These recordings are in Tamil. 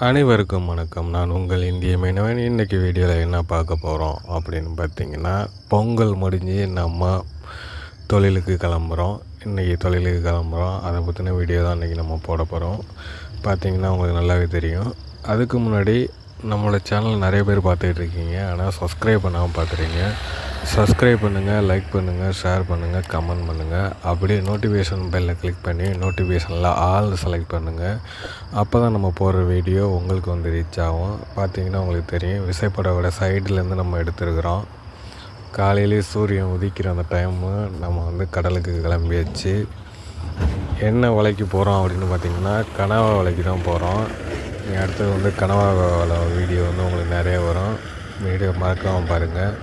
அனைவருக்கும் வணக்கம். நான் உங்கள் இந்திய மீனவன். இன்றைக்கி வீடியோவில் என்ன பார்க்க போகிறோம் அப்படின்னு பார்த்தீங்கன்னா, பொங்கல் முடிஞ்சு நம்ம தொழிலுக்கு கிளம்புறோம். இன்றைக்கி தொழிலுக்கு கிளம்புறோம். அதை பற்றின வீடியோ தான் இன்றைக்கி நம்ம போட போகிறோம். பார்த்திங்கன்னா உங்களுக்கு நல்லாவே தெரியும். அதுக்கு முன்னாடி நம்மளோட சேனல் நிறைய பேர் பார்த்துக்கிட்டு இருக்கீங்க, ஆனால் சப்ஸ்கிரைப் பண்ணாமல் பார்க்குறீங்க. சப்ஸ்கிரைப் பண்ணுங்கள், லைக் பண்ணுங்கள், ஷேர் பண்ணுங்கள், கமெண்ட் பண்ணுங்கள். அப்படியே நோட்டிஃபிகேஷன் பெல்லை கிளிக் பண்ணி நோட்டிஃபிகேஷனில் ஆல் செலக்ட் பண்ணுங்கள். அப்போ தான் நம்ம போடுற வீடியோ உங்களுக்கு வந்து ரீச் ஆகும். பார்த்திங்கன்னா உங்களுக்கு தெரியும், விசைப்படவோட சைட்லேருந்து நம்ம எடுத்துருக்குறோம். காலையிலே சூரியன் உதிக்கிற அந்த டைமு நம்ம வந்து கடலுக்கு கிளம்பியாச்சு. என்ன வலைக்கு போகிறோம் அப்படின்னு பார்த்திங்கன்னா, கனவா வலைக்கு தான் போகிறோம். அடுத்தது வந்து கனவா வலை வீடியோ வந்து உங்களுக்கு நிறைய வரும். வீடியோ மறக்காமல் பாருங்கள்.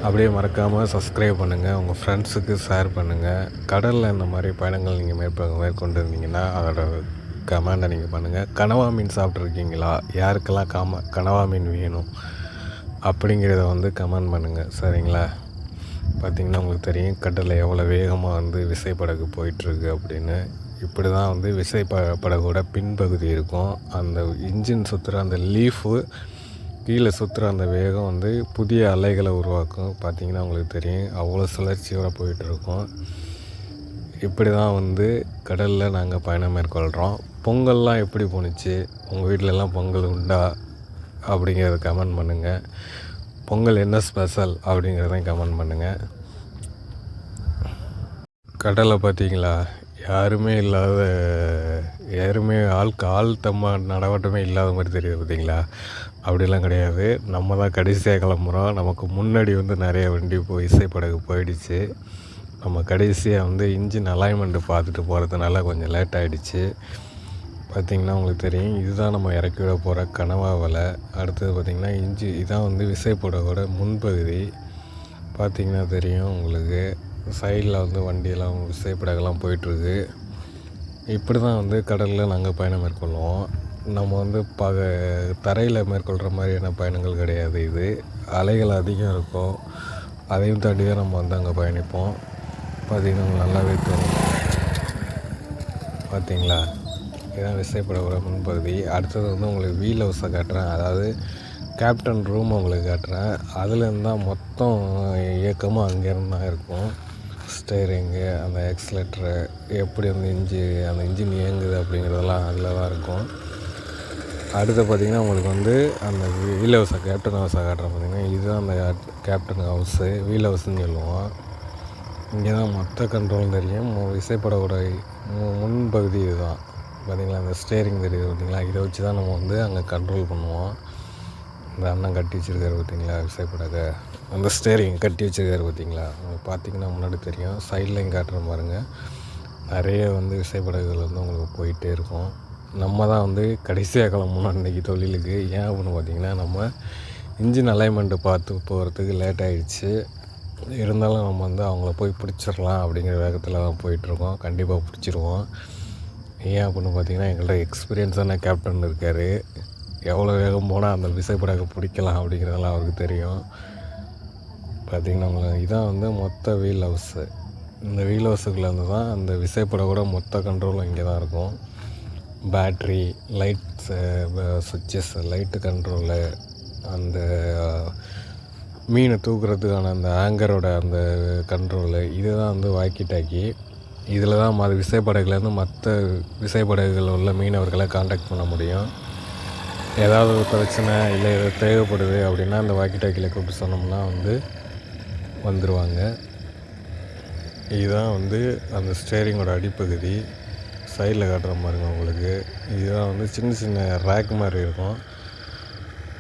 அப்படியே மறக்காமல் சப்ஸ்கிரைப் பண்ணுங்கள், உங்கள் ஃப்ரெண்ட்ஸுக்கு ஷேர் பண்ணுங்கள். கடலில் இந்த மாதிரி பயணங்கள் நீங்கள் மேற்கொண்டு இருந்தீங்கன்னா அதோட கமெண்டை நீங்கள் பண்ணுங்கள். கனவா மீன் சாப்பிட்ருக்கீங்களா? யாருக்கெல்லாம் கனவா மீன் வேணும் அப்படிங்கிறத வந்து கமெண்ட் பண்ணுங்கள், சரிங்களா? பார்த்திங்கன்னா உங்களுக்கு தெரியும், கடலில் எவ்வளோ வேகமாக வந்து விசைப்படகு போயிட்டுருக்கு அப்படின்னு. இப்படி தான் வந்து விசைப்படகோட பின்பகுதி இருக்கும். அந்த இன்ஜின் சுற்றுற அந்த லீஃபு கீழே சுற்றுற அந்த வேகம் வந்து புதிய அலைகளை உருவாக்கும். பார்த்திங்கன்னா உங்களுக்கு தெரியும், அவ்வளோ சுழற்சியோடு போயிட்டுருக்கோம். இப்படி தான் வந்து கடலில் நாங்கள் பயணம் மேற்கொள்கிறோம். பொங்கல்லாம் எப்படி போணுச்சு, உங்கள் வீட்டிலலாம் பொங்கல் உண்டா அப்படிங்கிறத கமெண்ட் பண்ணுங்கள். பொங்கல் என்ன ஸ்பெஷல் அப்படிங்கிறதையும் கமெண்ட் பண்ணுங்கள். கடலை பார்த்தீங்களா, யாருமே ஆள் நடவட்டமே இல்லாத மாதிரி தெரியுது பார்த்தீங்களா? அப்படிலாம் கிடையாது. நம்ம தான் கடைசியாக கிளம்புறோம். நமக்கு முன்னாடி வந்து நிறைய வண்டி விசைப்படகு போயிடுச்சு. நம்ம கடைசியாக வந்து இன்ஜின் அலைன்மெண்ட்டு பார்த்துட்டு போகிறதுனால கொஞ்சம் லேட் ஆகிடுச்சு. பார்த்திங்கன்னா உங்களுக்கு தெரியும், இதுதான் நம்ம இறக்கி விட போகிற கனவா வலை. அடுத்தது பார்த்திங்கன்னா இதான் வந்து விசைப்படகோட முன்பகுதி. பார்த்திங்கன்னா தெரியும் உங்களுக்கு, சைடில் வந்து வண்டியெல்லாம் விசைப்படகெல்லாம் போயிட்டுருக்கு. இப்படி தான் வந்து கடலில் நாங்கள் பயணம் மேற்கொள்வோம். நம்ம வந்து தரையில் மேற்கொள்கிற மாதிரியான பயணங்கள் கிடையாது. இது அலைகள் அதிகம் இருக்கும். அதையும் தாண்டி தான் நம்ம வந்து அங்கே பயணிப்போம். பார்த்திங்கன்னா உங்களுக்கு நல்லாவே தோணும். பார்த்திங்களா, இதுதான் விசைப்படகோட முன்பகுதி. அடுத்தது வந்து உங்களுக்கு வீல் ஹவுஸை காட்டுறேன், அதாவது கேப்டன் ரூம் உங்களுக்கு காட்டுறேன். அதுலேருந்து தான் மொத்தம் இயக்கமும் அங்கேருந்து தான் இருக்கும். ஸ்டேரிங்கு, அந்த எக்ஸ்லேட்டரு, எப்படி வந்து அந்த இன்ஜின் இயங்குது அப்படிங்கிறதெல்லாம் அதில் தான் இருக்கும். அடுத்து பார்த்திங்கன்னா உங்களுக்கு வந்து அந்த வீல் ஹவுஸை கேப்டன் ஹவுஸை காட்டுறேன். பார்த்திங்கன்னா இதுதான் அந்த கேப்டன் ஹவுஸு, வீல் ஹவுஸ்ன்னு சொல்லுவோம். இங்கே தான் மொத்த கண்ட்ரோல் தெரியும். விசைப்படவோட முன்பகுதி இதுதான். பார்த்திங்களா, அந்த ஸ்டேரிங் தெரியுது பார்த்திங்களா, இதை வச்சு தான் நம்ம வந்து அங்கே கண்ட்ரோல் பண்ணுவோம். இந்த அண்ணன் கட்டி வச்சுருக்காரு பார்த்திங்களா விசைப்படகை, அந்த ஸ்டேரிங் கட்டி வச்சுருக்காரு பார்த்திங்களா. உங்களுக்கு பார்த்திங்கன்னா முன்னாடி தெரியும், சைட்லையும் காட்டுற பாருங்கள். நிறைய வந்து விசைப்படகுகள் வந்து உங்களுக்கு போயிட்டே இருக்கும். நம்ம தான் வந்து கடைசியாக கிளம்பணும் அன்றைக்கி தொழிலுக்கு. ஏன் அப்படின்னு பார்த்திங்கன்னா, நம்ம இன்ஜின் அலைன்மெண்ட்டு பார்த்து போகிறதுக்கு லேட் ஆகிடுச்சு. இருந்தாலும் நம்ம வந்து அவங்கள போய் பிடிச்சிடலாம் அப்படிங்கிற வேகத்தில் தான் போயிட்டுருக்கோம். கண்டிப்பாக பிடிச்சிருவோம். ஏன் அப்படின்னு பார்த்திங்கன்னா, எங்கள்கிட்ட எக்ஸ்பீரியன்ஸான கேப்டன் இருக்கார். எவ்வளோ வேகம் போனால் அந்த விசைப்படகை பிடிக்கலாம் அப்படிங்கிறதெல்லாம் அவருக்கு தெரியும். பார்த்திங்கன்னா உங்களுக்கு இதான் வந்து மொத்த வீல் ஹவுஸு. இந்த வீல் ஹவுஸுக்குள்ளேருந்து தான் அந்த விசைப்படகோட மொத்த கண்ட்ரோலும் இங்கே தான் இருக்கும். பேட்ரி, லைட்ஸு, சுவிட்சஸ், லைட்டு கண்ட்ரோலு, அந்த மீனை தூக்குறதுக்கான அந்த ஆங்கரோட அந்த கண்ட்ரோலு, இதுதான் வந்து வாக்கி டாக்கி. இதில் தான் விசைப்படகுலேருந்து மற்ற விசைப்படகுகள் உள்ள மீனவர்களை காண்டாக்ட் பண்ண முடியும். ஏதாவது ஒரு பிரச்சனை இல்லை ஏதாவது தேவைப்படுது அப்படின்னா அந்த வாக்கி டாக்கியில் கூப்பிட்டு சொன்னோம்னா வந்து வந்துடுவாங்க. இதுதான் வந்து அந்த ஸ்டேரிங்கோட அடிப்பகுதி. சைடில் காட்டுற மாதிரிங்க உங்களுக்கு. இதுதான் வந்து சின்ன சின்ன ரேக் மாதிரி இருக்கும்.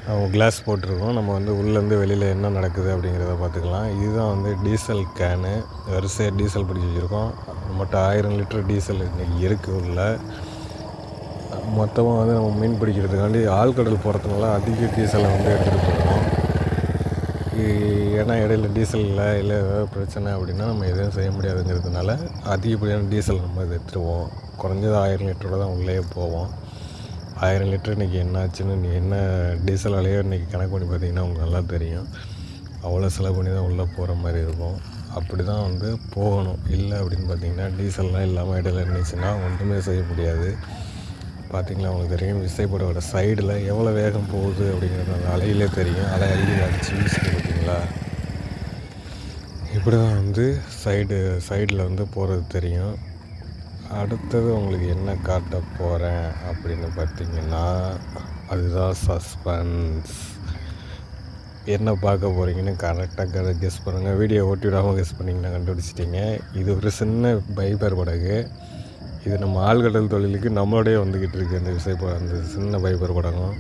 நம்ம கிளாஸ் போட்டிருக்கோம். நம்ம வந்து உள்ளேருந்து வெளியில் என்ன நடக்குது அப்படிங்கிறத பார்த்துக்கலாம். இதுதான் வந்து டீசல் கேனு. வரிசையாக டீசல் பிடிச்சி வச்சுருக்கோம். மொத்தம் 1000 லிட்டர் டீசல் இன்றைக்கி இருக்குது உள்ள. மொத்தமாக வந்து நம்ம மீன் பிடிக்கிறதுக்காண்டி ஆழ்கடல் போகிறதுனால அதிக டீசலை வந்து எடுத்துகிட்டு போவோம். ஏன்னா இடையில டீசல் இல்லை ஏதாவது பிரச்சனை அப்படின்னா நம்ம எதுவும் செய்ய முடியாதுங்கிறதுனால அதிகப்படியான டீசல் நம்ம எடுத்துருவோம். குறைஞ்சது 1000 லிட்டரோட தான் உள்ளே போவோம். 1000 லிட்டர் இன்றைக்கி என்னாச்சுன்னு என்ன டீசல் விலையோ இன்றைக்கி கணக்கு பண்ணி பார்த்திங்கன்னா உங்களுக்கு நல்லா தெரியும். அவ்வளோ செலவு பண்ணி தான் உள்ளே போகிற மாதிரி இருக்கும். அப்படி தான் வந்து போகணும். இல்லை அப்படின்னு பார்த்திங்கன்னா டீசல்லாம் இல்லாமல் இடையில இருந்துச்சுன்னா ஒன்றுமே செய்ய முடியாது. பார்த்தீங்களா உங்களுக்கு தெரியும் விசைப்படகோட சைடில் எவ்வளோ வேகம் போகுது அப்படிங்கிறது அந்த அலையிலே தெரியும். அலை அடிச்சு வீசுது பார்த்தீங்களா. இப்படி தான் வந்து சைடில் வந்து போகிறது தெரியும். அடுத்தது உங்களுக்கு என்ன காட்ட போகிறேன் அப்படின்னு பார்த்தீங்கன்னா, அதுதான் சஸ்பென்ஸ். என்ன பார்க்க போகிறீங்கன்னு கரெக்டாக கெஸ் பண்ணுங்கள். வீடியோ ஓட்டி விடாமல் கெஸ் பண்ணிங்கன்னா கண்டுபிடிச்சிட்டிங்க. இது ஒரு சின்ன பைபர் படகு. இது நம்ம ஆழ்கடல் தொழிலுக்கு நம்மளோடய வந்துக்கிட்டு இருக்குது அந்த சின்ன பைபர் படகும்.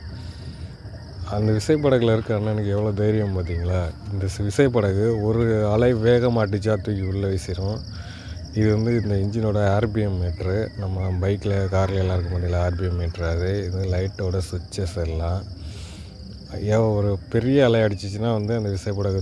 அந்த விசைப்படகில் இருக்க அண்ணனுக்கு எவ்வளோ தைரியம் பார்த்தீங்களா. இந்த விசைப்படகு ஒரு அலை வேகமாக அடித்தா தூக்கி உள்ளே வீசிடும். இது வந்து இந்த இன்ஜினோட ஆர்பிஎம் மீட்ரு. நம்ம பைக்கில் காரில் எல்லாம் இருக்க முடியல ஆர்பிஎம் மீட்ரு. அது இது லைட்டோட சுவிட்சஸ் எல்லாம் ஒரு பெரிய அலை அடிச்சிச்சின்னா வந்து அந்த விசைப்படகு